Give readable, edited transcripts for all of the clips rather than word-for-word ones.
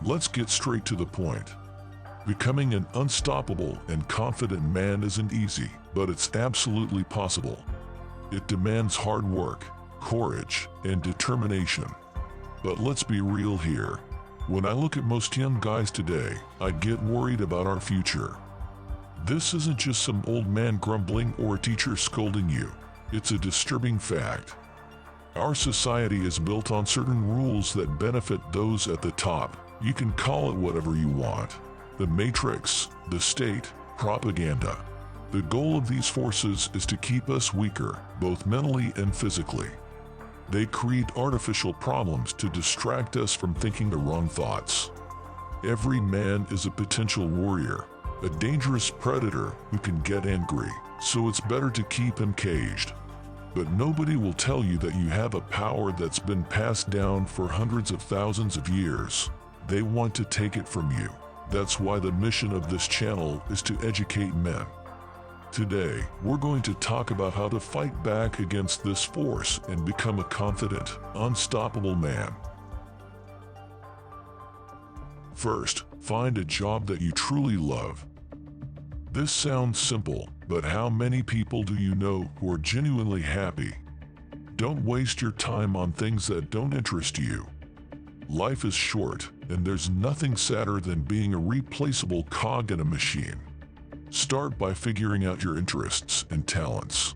Let's get straight to the point. Becoming an unstoppable and confident man isn't easy, but it's absolutely possible. It demands hard work, courage, and determination. But let's be real here. When I look at most young guys today, I get worried about our future. This isn't just some old man grumbling or a teacher scolding you. It's a disturbing fact. Our society is built on certain rules that benefit those at the top. You can call it whatever you want. The Matrix, the state, propaganda. The goal of these forces is to keep us weaker, both mentally and physically. They create artificial problems to distract us from thinking the wrong thoughts. Every man is a potential warrior, a dangerous predator who can get angry, so it's better to keep him caged. But nobody will tell you that you have a power that's been passed down for hundreds of thousands of years. They want to take it from you. That's why the mission of this channel is to educate men. Today, we're going to talk about how to fight back against this force and become a confident, unstoppable man. First, find a job that you truly love. This sounds simple, but how many people do you know who are genuinely happy? Don't waste your time on things that don't interest you. Life is short, and there's nothing sadder than being a replaceable cog in a machine. Start by figuring out your interests and talents.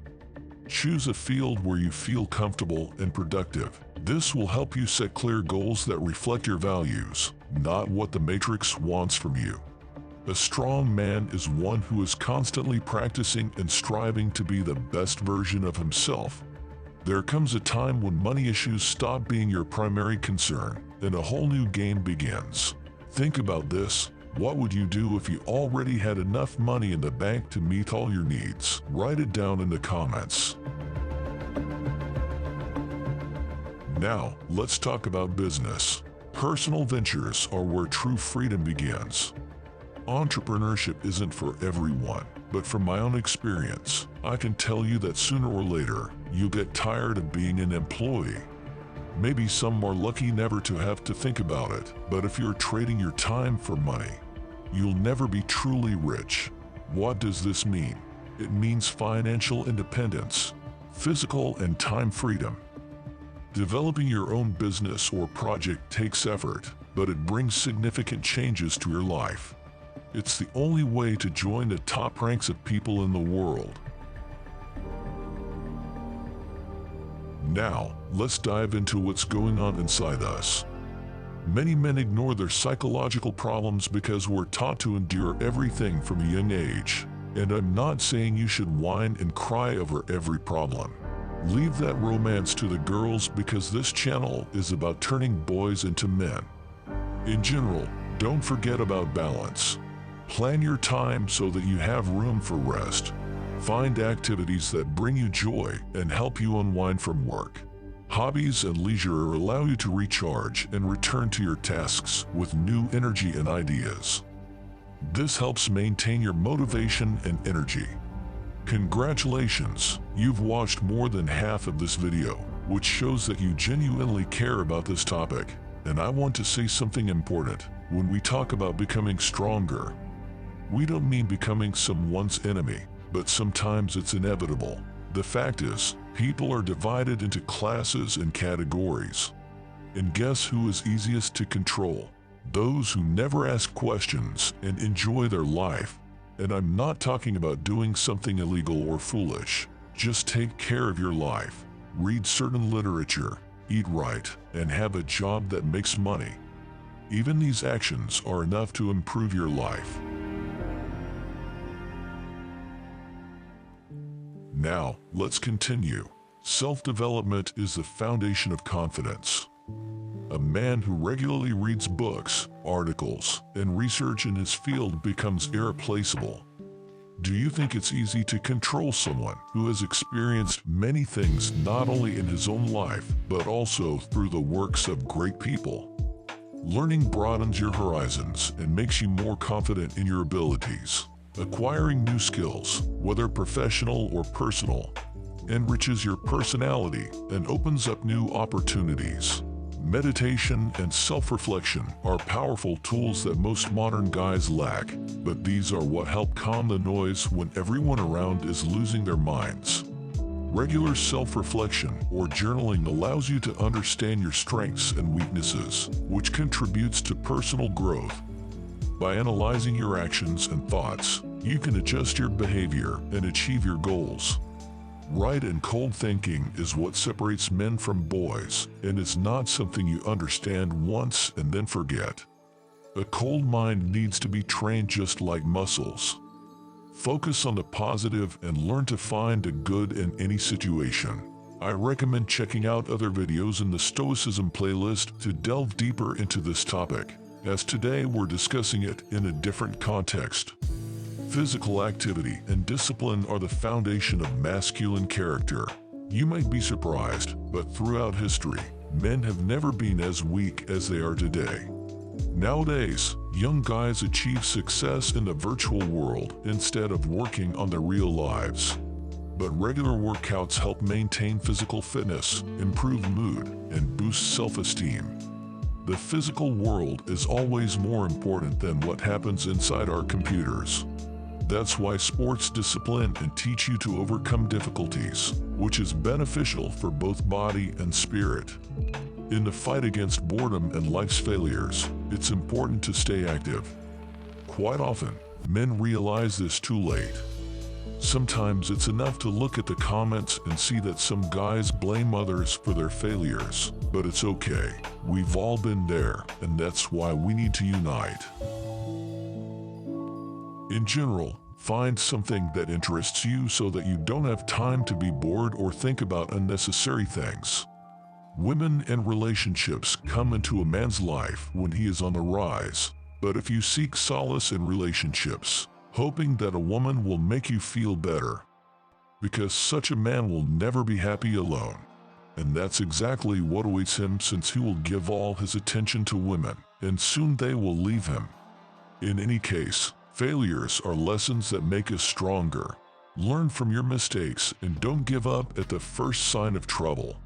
Choose a field where you feel comfortable and productive. This will help you set clear goals that reflect your values, not what the Matrix wants from you. A strong man is one who is constantly practicing and striving to be the best version of himself. There comes a time when money issues stop being your primary concern, and a whole new game begins. Think about this. What would you do if you already had enough money in the bank to meet all your needs? Write it down in the comments. Now, let's talk about business. Personal ventures are where true freedom begins. Entrepreneurship isn't for everyone, but from my own experience, I can tell you that sooner or later, you'll get tired of being an employee. Maybe some are lucky never to have to think about it, but if you're trading your time for money, you'll never be truly rich. What does this mean? It means financial independence, physical and time freedom. Developing your own business or project takes effort, but it brings significant changes to your life. It's the only way to join the top ranks of people in the world. Now, let's dive into what's going on inside us. Many men ignore their psychological problems because we're taught to endure everything from a young age. And I'm not saying you should whine and cry over every problem. Leave that romance to the girls because this channel is about turning boys into men. In general, don't forget about balance. Plan your time so that you have room for rest. Find activities that bring you joy and help you unwind from work. Hobbies and leisure allow you to recharge and return to your tasks with new energy and ideas. This helps maintain your motivation and energy. Congratulations, you've watched more than half of this video, which shows that you genuinely care about this topic. And I want to say something important. When we talk about becoming stronger, we don't mean becoming someone's enemy, but sometimes it's inevitable. The fact is, people are divided into classes and categories. And guess who is easiest to control? Those who never ask questions and enjoy their life. And I'm not talking about doing something illegal or foolish. Just take care of your life, read certain literature, eat right, and have a job that makes money. Even these actions are enough to improve your life. Now, let's continue. Self-development is the foundation of confidence. A man who regularly reads books, articles, and research in his field becomes irreplaceable. Do you think it's easy to control someone who has experienced many things not only in his own life, but also through the works of great people? Learning broadens your horizons and makes you more confident in your abilities. Acquiring new skills, whether professional or personal, enriches your personality and opens up new opportunities. Meditation and self-reflection are powerful tools that most modern guys lack, but these are what help calm the noise when everyone around is losing their minds. Regular self-reflection or journaling allows you to understand your strengths and weaknesses, which contributes to personal growth. By analyzing your actions and thoughts, you can adjust your behavior and achieve your goals. Right and cold thinking is what separates men from boys, and it's not something you understand once and then forget. A cold mind needs to be trained just like muscles. Focus on the positive and learn to find the good in any situation. I recommend checking out other videos in the Stoicism playlist to delve deeper into this topic, as today we're discussing it in a different context. Physical activity and discipline are the foundation of masculine character. You might be surprised, but throughout history, men have never been as weak as they are today. Nowadays, young guys achieve success in the virtual world instead of working on their real lives. But regular workouts help maintain physical fitness, improve mood, and boost self-esteem. The physical world is always more important than what happens inside our computers. That's why sports discipline and teach you to overcome difficulties, which is beneficial for both body and spirit. In the fight against boredom and life's failures, it's important to stay active. Quite often, men realize this too late. Sometimes it's enough to look at the comments and see that some guys blame others for their failures, but it's okay. We've all been there, and that's why we need to unite. In general, find something that interests you so that you don't have time to be bored or think about unnecessary things. Women and relationships come into a man's life when he is on the rise, but if you seek solace in relationships, hoping that a woman will make you feel better, because such a man will never be happy alone. And that's exactly what awaits him, since he will give all his attention to women, and soon they will leave him. In any case, failures are lessons that make us stronger. Learn from your mistakes and don't give up at the first sign of trouble.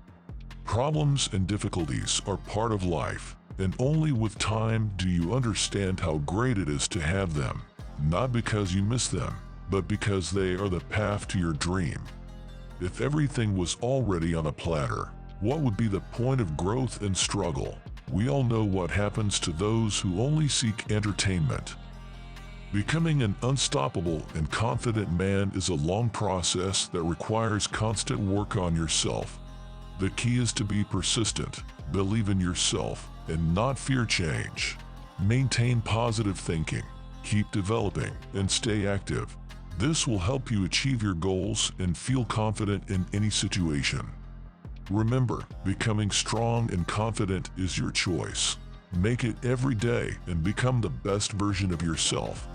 Problems and difficulties are part of life, and only with time do you understand how great it is to have them, not because you miss them, but because they are the path to your dream. If everything was already on a platter, what would be the point of growth and struggle? We all know what happens to those who only seek entertainment. Becoming an unstoppable and confident man is a long process that requires constant work on yourself. The key is to be persistent, believe in yourself, and not fear change. Maintain positive thinking, keep developing, and stay active. This will help you achieve your goals and feel confident in any situation. Remember, becoming strong and confident is your choice. Make it every day and become the best version of yourself.